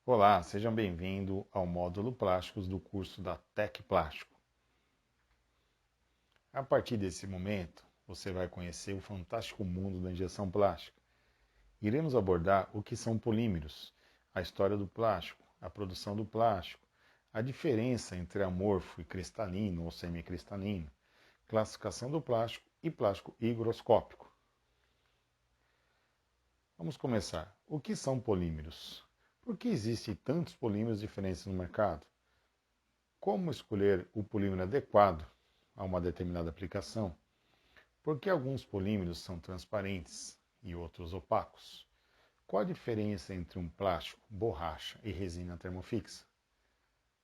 Olá, sejam bem-vindos ao módulo Plásticos do curso da Tec Plástico. A partir desse momento, você vai conhecer o fantástico mundo da injeção plástica. Iremos abordar o que são polímeros, a história do plástico, a produção do plástico, a diferença entre amorfo e cristalino ou semicristalino, classificação do plástico e plástico higroscópico. Vamos começar. O que são polímeros? Por que existem tantos polímeros diferentes no mercado? Como escolher o polímero adequado a uma determinada aplicação? Por que alguns polímeros são transparentes e outros opacos? Qual a diferença entre um plástico, borracha e resina termofixa?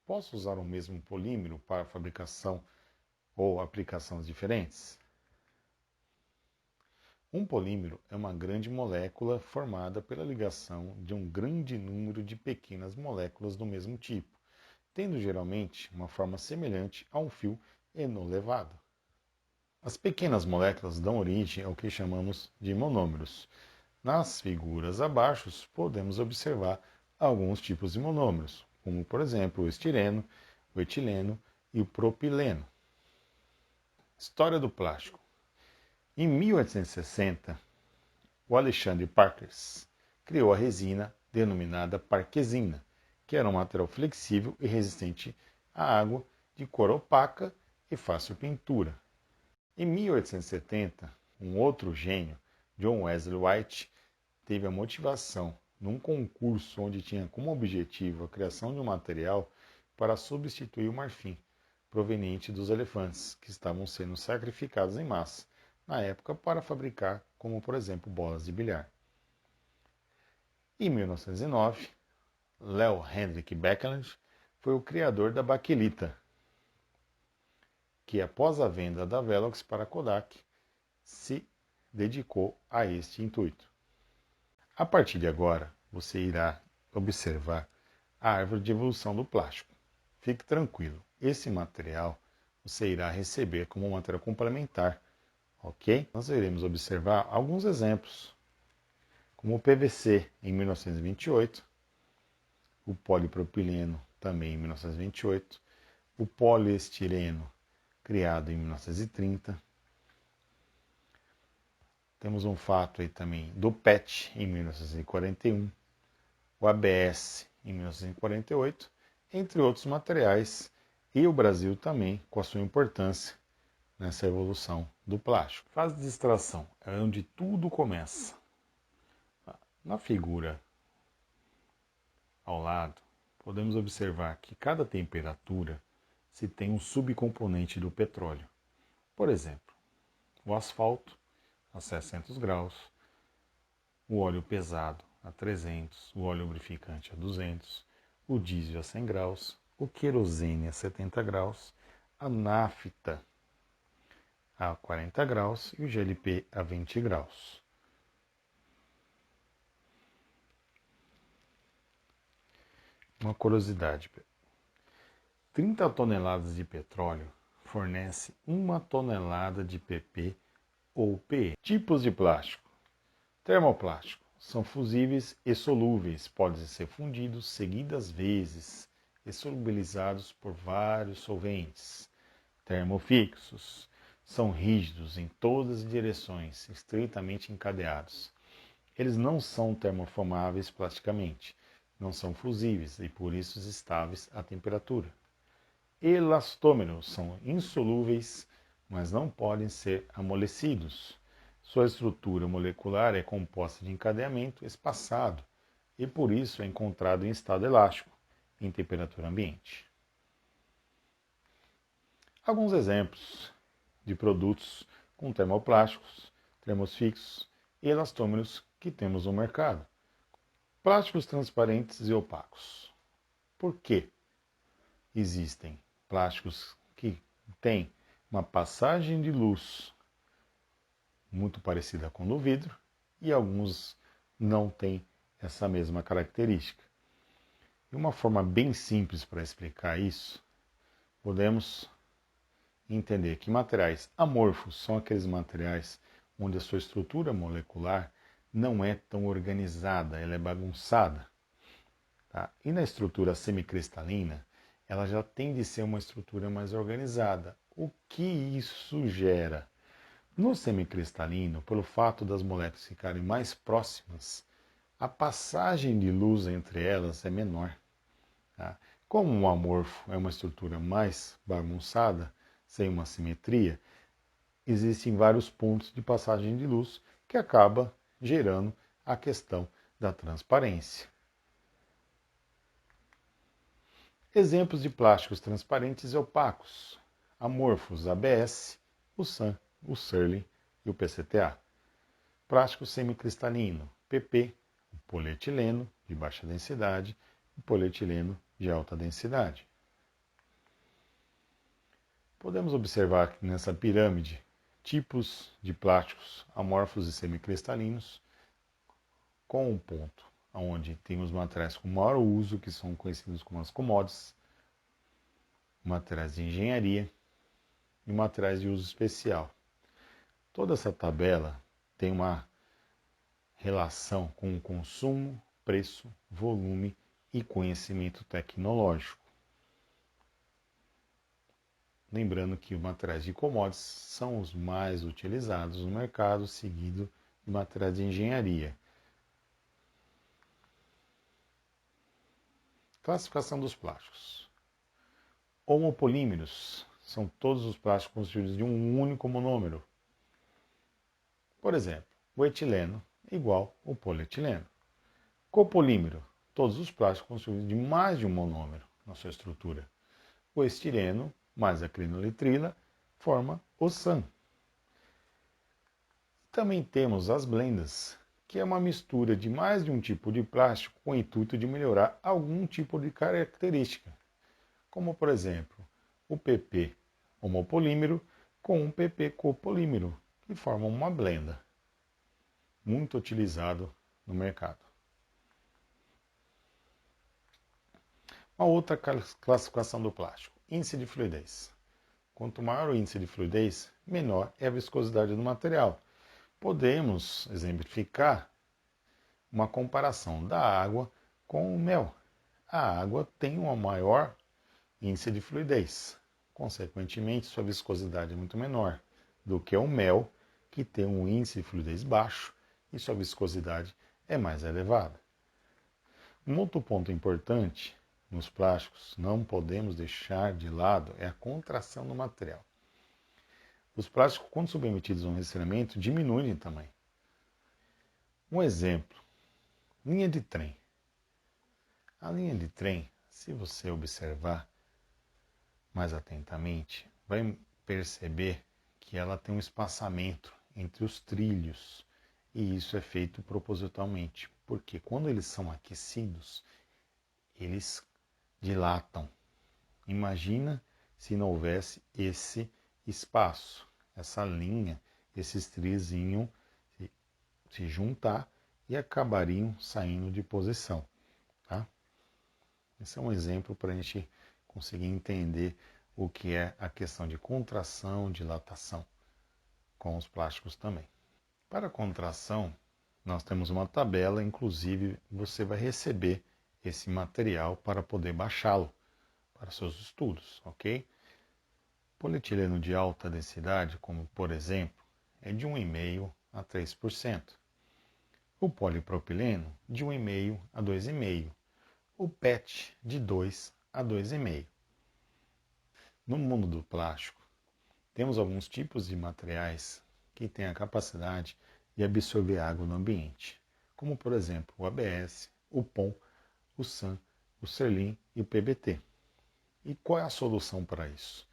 Posso usar o mesmo polímero para fabricação ou aplicações diferentes? Um polímero é uma grande molécula formada pela ligação de um grande número de pequenas moléculas do mesmo tipo, tendo geralmente uma forma semelhante a um fio enolevado. As pequenas moléculas dão origem ao que chamamos de monômeros. Nas figuras abaixo, podemos observar alguns tipos de monômeros, como por exemplo o estireno, o etileno e o propileno. História do plástico. Em 1860, o Alexandre Parkes criou a resina denominada parquesina, que era um material flexível e resistente à água, de cor opaca e fácil pintura. Em 1870, um outro gênio, John Wesley White, teve a motivação, num concurso onde tinha como objetivo a criação de um material para substituir o marfim, proveniente dos elefantes, que estavam sendo sacrificados em massa, na época para fabricar, como por exemplo, bolas de bilhar. Em 1909, Leo Hendrik Beckland foi o criador da baquelita, que após a venda da Velox para a Kodak, se dedicou a este intuito. A partir de agora, você irá observar a árvore de evolução do plástico. Fique tranquilo, esse material você irá receber como um material complementar, ok? Nós iremos observar alguns exemplos, como o PVC em 1928, o polipropileno também em 1928, o poliestireno criado em 1930. Temos um fato aí também do PET em 1941, o ABS em 1948, entre outros materiais, e o Brasil também com a sua importância nessa evolução do plástico. Fase de extração é onde tudo começa. Na figura ao lado, podemos observar que cada temperatura se tem um subcomponente do petróleo. Por exemplo, o asfalto a 600 graus, o óleo pesado a 300, o óleo lubrificante a 200, o diesel a 100 graus, o querosene a 70 graus, a nafta a 40 graus e o GLP a 20 graus. Uma curiosidade: 30 toneladas de petróleo fornece 1 tonelada de PP ou PE. Tipos de plástico. Termoplástico. São fusíveis e solúveis, podem ser fundidos seguidas vezes e solubilizados por vários solventes. Termofixos. São rígidos em todas as direções, estreitamente encadeados. Eles não são termoformáveis plasticamente, não são fusíveis e por isso estáveis à temperatura. Elastômeros são insolúveis, mas não podem ser amolecidos. Sua estrutura molecular é composta de encadeamento espaçado e por isso é encontrado em estado elástico, em temperatura ambiente. Alguns exemplos de produtos com termoplásticos, termofixos e elastômeros que temos no mercado. Plásticos transparentes e opacos. Por que existem plásticos que têm uma passagem de luz muito parecida com a do vidro e alguns não têm essa mesma característica? E uma forma bem simples para explicar isso, podemos entender que materiais amorfos são aqueles materiais onde a sua estrutura molecular não é tão organizada, ela é bagunçada. Tá? E na estrutura semicristalina, ela já tende a ser uma estrutura mais organizada. O que isso gera? No semicristalino, pelo fato das moléculas ficarem mais próximas, a passagem de luz entre elas é menor. Tá? Como um amorfo é uma estrutura mais bagunçada, sem uma simetria, existem vários pontos de passagem de luz que acaba gerando a questão da transparência. Exemplos de plásticos transparentes e opacos: amorfos ABS, o SAN, o Surlyn e o PCTA. Plástico semicristalino, PP, o polietileno de baixa densidade e o polietileno de alta densidade. Podemos observar aqui nessa pirâmide tipos de plásticos amorfos e semicristalinos, com um ponto onde tem os materiais com maior uso, que são conhecidos como as commodities, materiais de engenharia e materiais de uso especial. Toda essa tabela tem uma relação com o consumo, preço, volume e conhecimento tecnológico. Lembrando que os materiais de commodities são os mais utilizados no mercado, seguido de materiais de engenharia. Classificação dos plásticos. Homopolímeros são todos os plásticos constituídos de um único monômero. Por exemplo, o etileno é igual ao polietileno. Copolímero, todos os plásticos constituídos de mais de um monômero na sua estrutura. O estireno mais a clinolitrila forma o SAN. Também temos as blendas, que é uma mistura de mais de um tipo de plástico com o intuito de melhorar algum tipo de característica, como por exemplo o PP homopolímero com o PP copolímero, que formam uma blenda, muito utilizado no mercado. Uma outra classificação do plástico, índice de fluidez. Quanto maior o índice de fluidez, menor é a viscosidade do material. Podemos exemplificar uma comparação da água com o mel. A água tem um maior índice de fluidez, consequentemente, sua viscosidade é muito menor do que o mel, que tem um índice de fluidez baixo e sua viscosidade é mais elevada. Um outro ponto importante nos plásticos, não podemos deixar de lado, é a contração do material. Os plásticos, quando submetidos a um resfriamento, diminuem de tamanho. Um exemplo, linha de trem. A linha de trem, se você observar mais atentamente, vai perceber que ela tem um espaçamento entre os trilhos, e isso é feito propositalmente, porque quando eles são aquecidos, eles dilatam. Imagina se não houvesse esse espaço, essa linha, esses trilhos iam se juntar e acabariam saindo de posição. Tá? Esse é um exemplo para a gente conseguir entender o que é a questão de contração, dilatação com os plásticos também. Para a contração, nós temos uma tabela, inclusive você vai receber esse material para poder baixá-lo para seus estudos, ok? Polietileno de alta densidade, como por exemplo, é de 1,5% a 3%. O polipropileno de 1,5% a 2,5%. O PET de 2 a 2,5%. No mundo do plástico, temos alguns tipos de materiais que têm a capacidade de absorver água no ambiente, como por exemplo o ABS, o POM, o SAN, o Surlyn e o PBT. E qual é a solução para isso?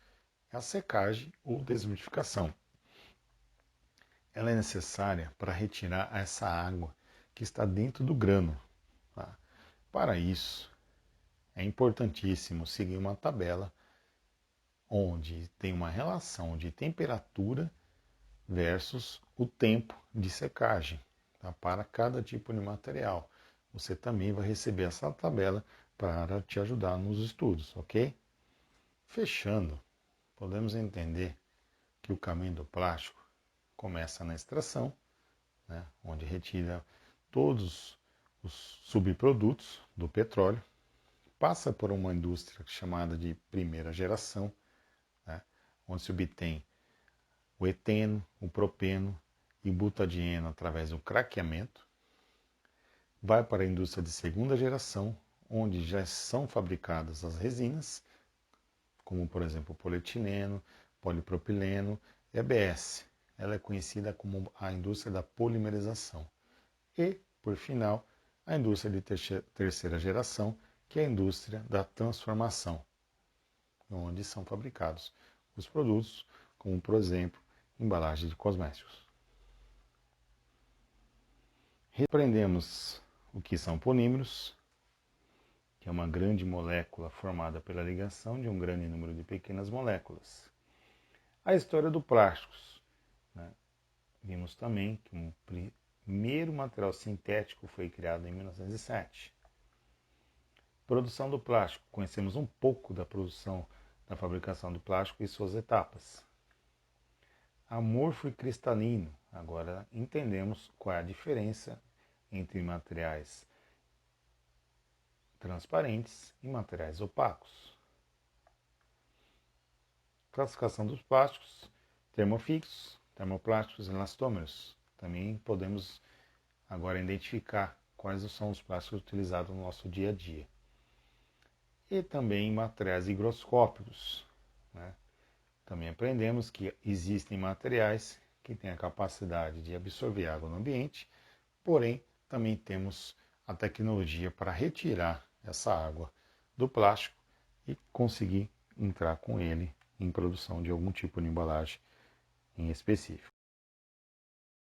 É a secagem ou desumidificação. Ela é necessária para retirar essa água que está dentro do grano. Tá? Para isso, é importantíssimo seguir uma tabela onde tem uma relação de temperatura versus o tempo de secagem, tá? Para cada tipo de material. Você também vai receber essa tabela para te ajudar nos estudos, ok? Fechando, podemos entender que o caminho do plástico começa na extração, né, onde retira todos os subprodutos do petróleo, passa por uma indústria chamada de primeira geração, né, onde se obtém o eteno, o propeno e butadieno através do craqueamento. Vai para a indústria de segunda geração, onde já são fabricadas as resinas, como por exemplo o polietileno, polipropileno e ABS. Ela é conhecida como a indústria da polimerização. E, por final, a indústria de terceira geração, que é a indústria da transformação, onde são fabricados os produtos, como por exemplo, embalagem de cosméticos. Repreendemos o que são polímeros, que é uma grande molécula formada pela ligação de um grande número de pequenas moléculas. A história do plásticos, né? Vimos também que um primeiro material sintético foi criado em 1907. Produção do plástico. Conhecemos um pouco da produção da fabricação do plástico e suas etapas. Amorfo e cristalino. Agora entendemos qual é a diferença entre materiais transparentes e materiais opacos. Classificação dos plásticos: termofixos, termoplásticos e elastômeros. Também podemos agora identificar quais são os plásticos utilizados no nosso dia a dia. E também materiais higroscópicos, né? Também aprendemos que existem materiais que têm a capacidade de absorver água no ambiente, porém também temos a tecnologia para retirar essa água do plástico e conseguir entrar com ele em produção de algum tipo de embalagem em específico.